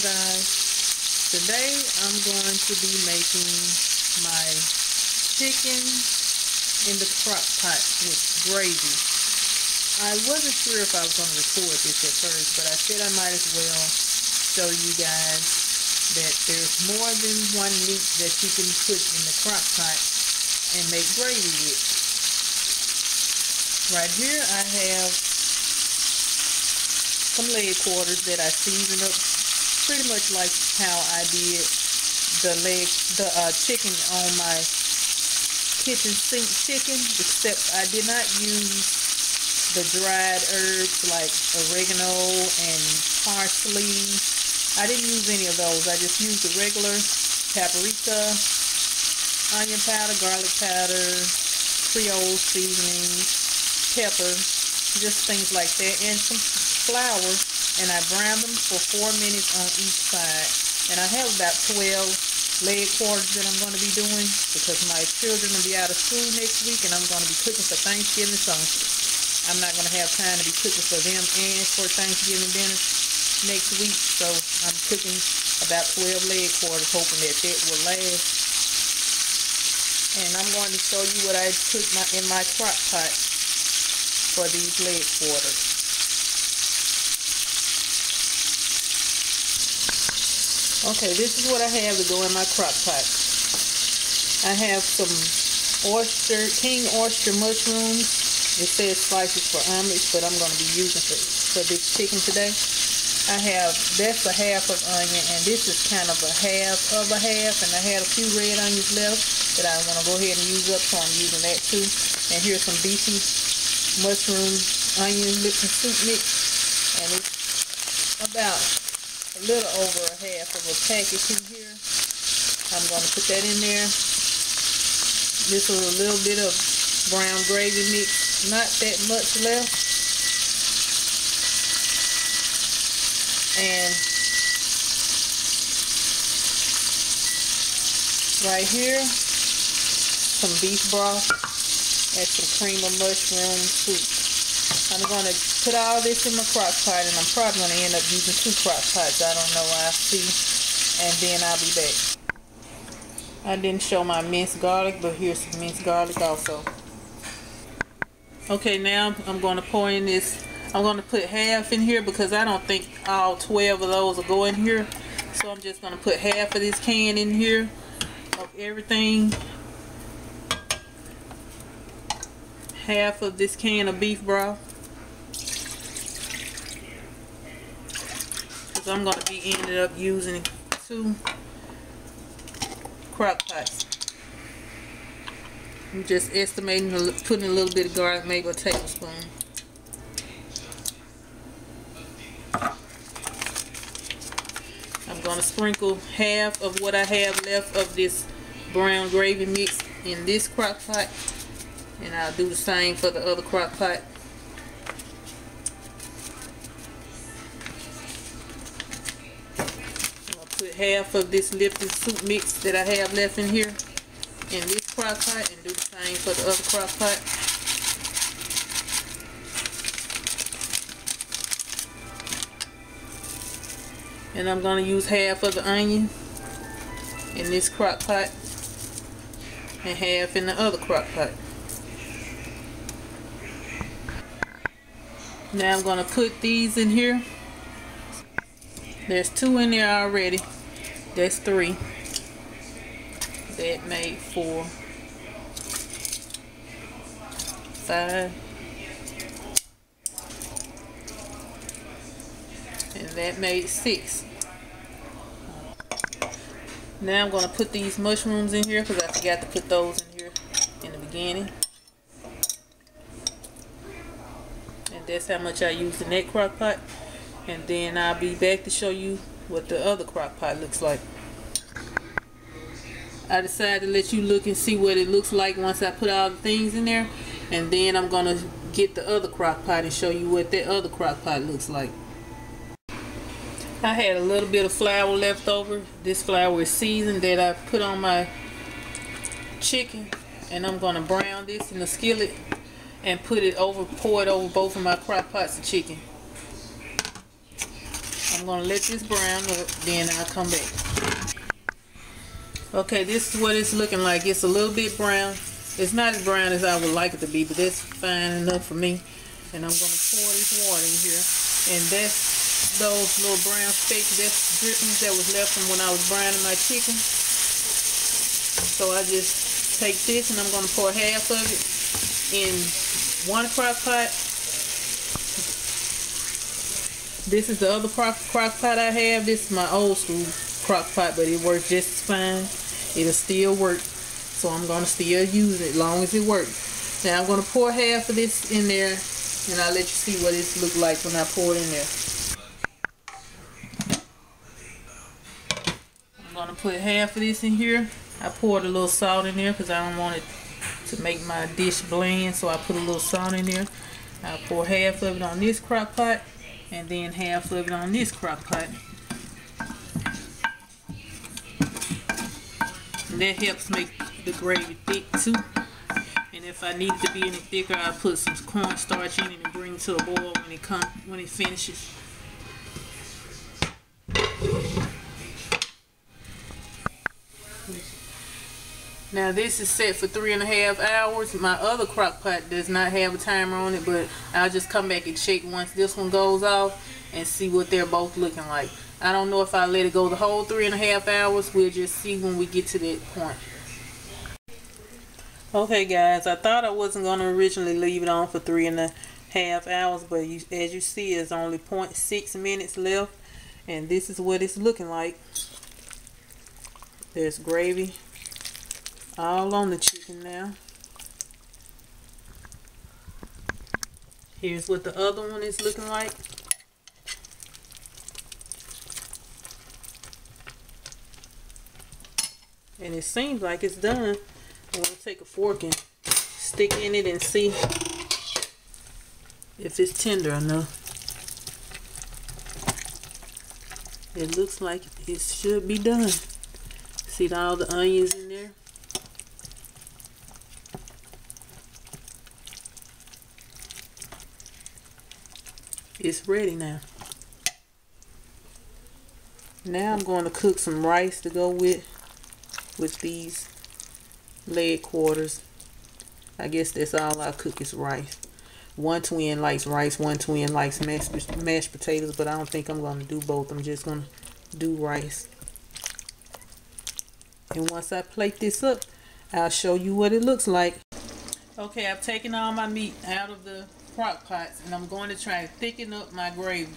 guys, today I'm going to be making my chicken in the crock pot with gravy. I wasn't sure if I was going to record this at first, but I said I might as well show you guys that there's more than one meat that you can put in the crock pot and make gravy with. Right here I have some leg quarters that I seasoned up pretty much like how I did the chicken on my kitchen sink chicken, except I did not use the dried herbs like oregano and parsley. I didn't use any of those. I just used the regular paprika, onion powder, garlic powder, Creole seasoning, pepper, just things like that, and some flour, and I browned them for 4 minutes on each side. And I have about 12 leg quarters that I'm going to be doing because my children will be out of school next week and I'm going to be cooking for Thanksgiving, so I'm not going to have time to be cooking for them and for Thanksgiving dinner next week. So I'm cooking about 12 leg quarters, hoping that will last. And I'm going to show you what I put in my crock pot for these leg quarters. Okay, this is what I have to go in my crock pot. I have some king oyster mushrooms. It says slices for omelets, but I'm going to be using for this chicken today. That's a half of onion, and this is kind of a half, and I had a few red onions left that I want to go ahead and use up, so I'm using that too. And here's some beefy mushroom onion lips and soup mix, and it's about a little over a half of a package in here. I'm going to put that in there. This is a little bit of brown gravy mix, not that much left. And right here, some beef broth and some cream of mushroom soup. I'm going to put all this in my crock pot, and I'm probably going to end up using 2 crock pots. I don't know, I'll see, and then I'll be back. I didn't show my minced garlic, but here's some minced garlic also. Okay, now I'm going to pour in this. I'm going to put half in here because I don't think all 12 of those will go in here. So I'm just going to put half of this can in here of everything. Half of this can of beef broth. Because I'm going to be ended up using 2 crock pots. I'm just estimating putting a little bit of garlic, maybe a tablespoon. I'm going to sprinkle half of what I have left of this brown gravy mix in this crock pot, and I'll do the same for the other crock pot. Put half of this Lipton soup mix that I have left in here in this crock pot, and do the same for the other crock pot. And I'm going to use half of the onion in this crock pot and half in the other crock pot. Now I'm going to put these in here. There's 2 in there already. That's 3. That made 4, 5, and that made 6. Now I'm going to put these mushrooms in here because I forgot to put those in here in the beginning. And that's how much I used in that crock pot. And then I'll be back to show you what the other crock pot looks like. I decided to let you look and see what it looks like once I put all the things in there. And then I'm going to get the other crock pot and show you what that other crock pot looks like. I had a little bit of flour left over. This flour is seasoned that I put on my chicken. And I'm going to brown this in the skillet and pour it over both of my crock pots of chicken. I'm gonna let this brown up, then I'll come back. Okay, this is what it's looking like. It's a little bit brown. It's not as brown as I would like it to be, but that's fine enough for me. And I'm gonna pour this water in here. And that's those little brown specks, that's drippings that was left from when I was browning my chicken. So I just take this and I'm gonna pour half of it in one crock pot. This is the other crock pot I have. This is my old school crock pot, but it works just as fine. It'll still work. So I'm going to still use it as long as it works. Now I'm going to pour half of this in there, and I'll let you see what it looks like when I pour it in there. I'm going to put half of this in here. I poured a little salt in there because I don't want it to make my dish bland, so I put a little salt in there. I'll pour half of it on this crock pot, and then half of it on this crock pot. And that helps make the gravy thick too. And if I need it to be any thicker, I'll put some cornstarch in it and bring it to a boil when it finishes. Now this is set for 3.5 hours. My other crock pot does not have a timer on it, but I'll just come back and check once this one goes off and see what they're both looking like. I don't know if I let it go the whole 3.5 hours. We'll just see when we get to that point. Okay guys, I thought I wasn't going to originally leave it on for 3.5 hours, but as you see, it's only 0.6 minutes left, and this is what it's looking like. There's gravy all on the chicken now. Here's what the other one is looking like. And it seems like it's done. I'm going to take a fork and stick in it and see if it's tender enough. It looks like it should be done. See all the onions in there? It's ready now. Now I'm going to cook some rice to go with these leg quarters. I guess that's all I cook is rice. One twin likes rice, one twin likes mashed potatoes, but I don't think I'm going to do both. I'm just going to do rice. And once I plate this up, I'll show you what it looks like. Okay, I've taken all my meat out of the crock pots, and I'm going to try to thicken up my gravy.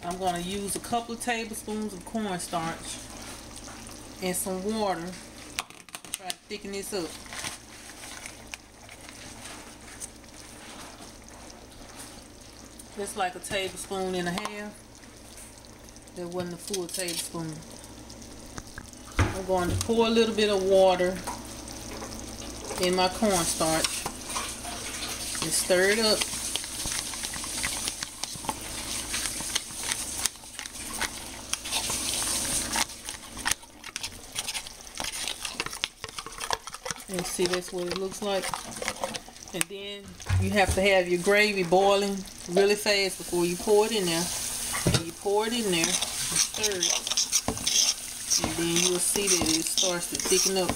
I'm going to use a couple of tablespoons of cornstarch and some water. Try to thicken this up. Just like a tablespoon and a half. That wasn't a full tablespoon. I'm going to pour a little bit of water in my cornstarch and stir it up. And see, that's what it looks like. And then you have to have your gravy boiling really fast before you pour it in there. And you pour it in there and stir it. And then you'll see that it starts to thicken up.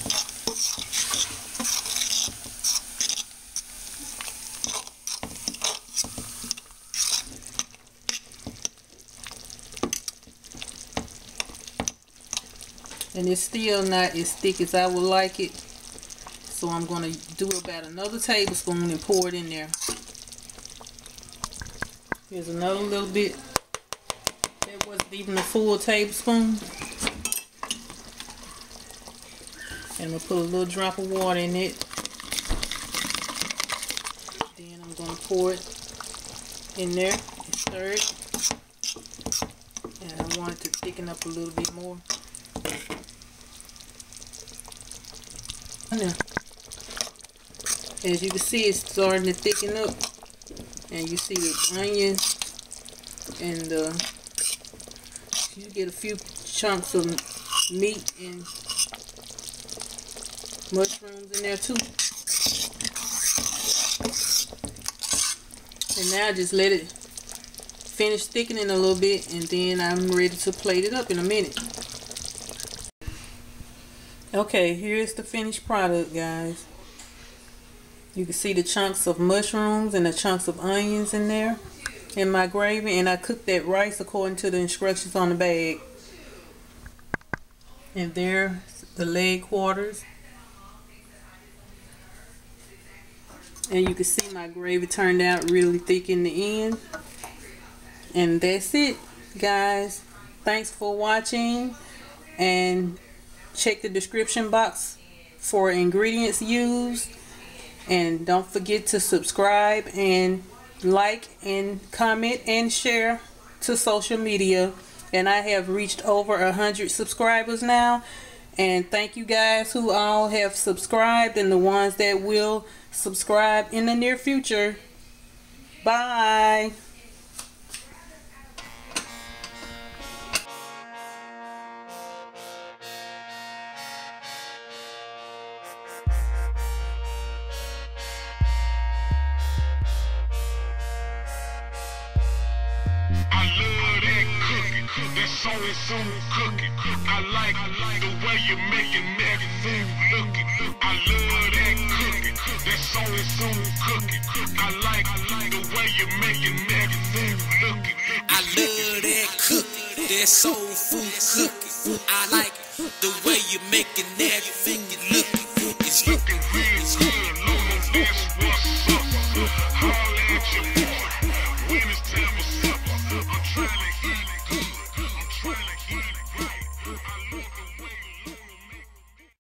And it's still not as thick as I would like it. So I'm going to do about another tablespoon and pour it in there. Here's another little bit. That wasn't even a full tablespoon. And I'm going to put a little drop of water in it. Then I'm going to pour it in there and stir it. And I want it to thicken up a little bit more. Now, as you can see, it's starting to thicken up, and you see the onions and you get a few chunks of meat and mushrooms in there too. And now just let it finish thickening a little bit, and then I'm ready to plate it up in a minute. Okay, here's the finished product, guys. You can see the chunks of mushrooms and the chunks of onions in there in my gravy, and I cooked that rice according to the instructions on the bag. And there's the leg quarters. And you can see my gravy turned out really thick in the end. And that's it, guys. Thanks for watching, and check the description box for ingredients used. And don't forget to subscribe and like and comment and share to social media. And I have reached over 100 subscribers now. And thank you guys who all have subscribed and the ones that will subscribe in the near future. Bye. So cooking. I like the way you making everything looking. I love that cooking. That so cooking. I like the way you making everything looking. I love that cooking. That soul food cooking. I like the way you making everything looking. It's looking real good.